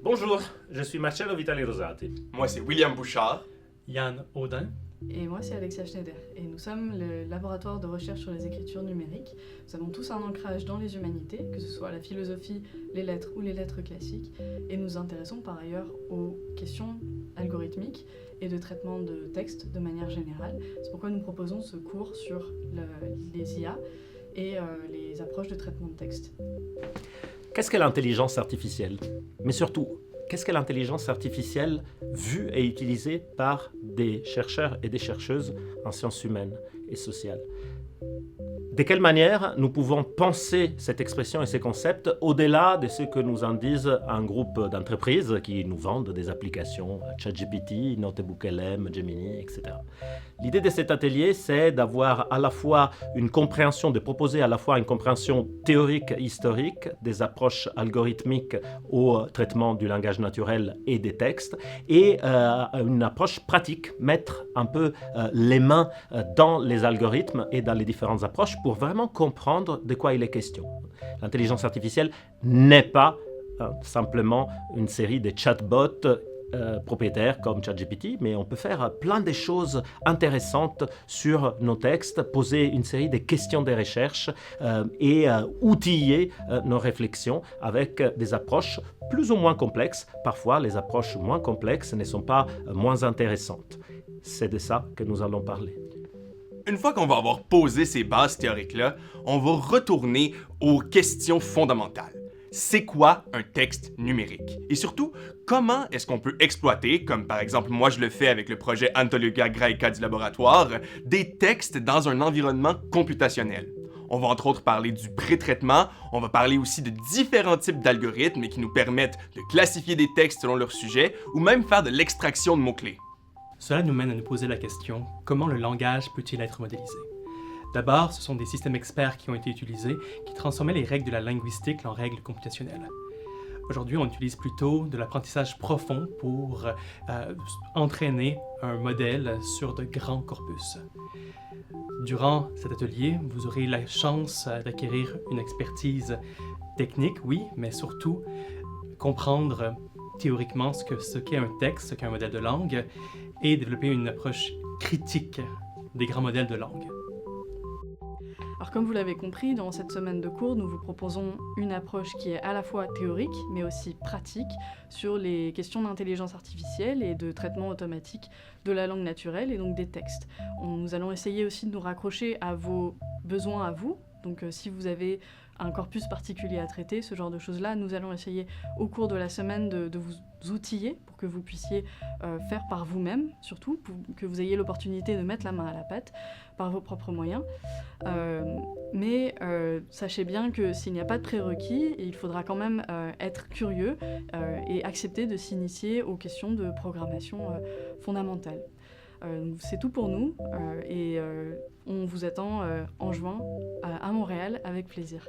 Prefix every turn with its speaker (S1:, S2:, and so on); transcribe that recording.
S1: Bonjour, je suis Marcello Vitali Rosati.
S2: Moi, c'est William Bouchard.
S3: Yann Audin.
S4: Et moi, c'est Alexia Schneider. Et nous sommes le laboratoire de recherche sur les écritures numériques. Nous avons tous un ancrage dans les humanités, que ce soit la philosophie, les lettres ou les lettres classiques. Et nous nous intéressons par ailleurs aux questions algorithmiques et de traitement de texte de manière générale. C'est pourquoi nous proposons ce cours sur les IA et les approches de traitement de texte.
S1: Qu'est-ce qu'est l'intelligence artificielle? Mais surtout, qu'est-ce qu'est l'intelligence artificielle vue et utilisée par des chercheurs et des chercheuses en sciences humaines et sociales? De quelle manière nous pouvons penser cette expression et ces concepts au-delà de ce que nous en disent un groupe d'entreprises qui nous vendent des applications, ChatGPT, NotebookLM, Gemini, etc. L'idée de cet atelier, c'est d'avoir à la fois une compréhension, de proposer à la fois une compréhension théorique historique des approches algorithmiques au traitement du langage naturel et des textes, et une approche pratique, mettre un peu les mains dans les algorithmes et dans les différentes approches pour vraiment comprendre de quoi il est question. L'intelligence artificielle n'est pas simplement une série de chatbots propriétaires comme ChatGPT, mais on peut faire plein de choses intéressantes sur nos textes, poser une série de questions de recherche et outiller nos réflexions avec des approches plus ou moins complexes. Parfois, les approches moins complexes ne sont pas moins intéressantes. C'est de ça que nous allons parler.
S2: Une fois qu'on va avoir posé ces bases théoriques-là, on va retourner aux questions fondamentales. C'est quoi un texte numérique? Et surtout, comment est-ce qu'on peut exploiter, comme par exemple moi je le fais avec le projet Antologia Graeca du laboratoire, des textes dans un environnement computationnel? On va entre autres parler du pré-traitement, on va parler aussi de différents types d'algorithmes qui nous permettent de classifier des textes selon leur sujet ou même faire de l'extraction de mots-clés.
S3: Cela nous mène à nous poser la question, comment le langage peut-il être modélisé? D'abord, ce sont des systèmes experts qui ont été utilisés, qui transformaient les règles de la linguistique en règles computationnelles. Aujourd'hui, on utilise plutôt de l'apprentissage profond pour entraîner un modèle sur de grands corpus. Durant cet atelier, vous aurez la chance d'acquérir une expertise technique, oui, mais surtout comprendre théoriquement ce qu'est un texte, ce qu'est un modèle de langue, et développer une approche critique des grands modèles de langue.
S4: Alors comme vous l'avez compris, dans cette semaine de cours, nous vous proposons une approche qui est à la fois théorique, mais aussi pratique, sur les questions d'intelligence artificielle et de traitement automatique de la langue naturelle et donc des textes. Nous allons essayer aussi de nous raccrocher à vos besoins à vous. Donc si vous avez un corpus particulier à traiter, ce genre de choses-là, nous allons essayer au cours de la semaine de vous outiller pour que vous puissiez faire par vous-même, surtout, pour que vous ayez l'opportunité de mettre la main à la pâte par vos propres moyens. Mais sachez bien que s'il n'y a pas de prérequis, il faudra quand même être curieux et accepter de s'initier aux questions de programmation fondamentale. C'est tout pour nous et on vous attend en juin à Montréal avec plaisir.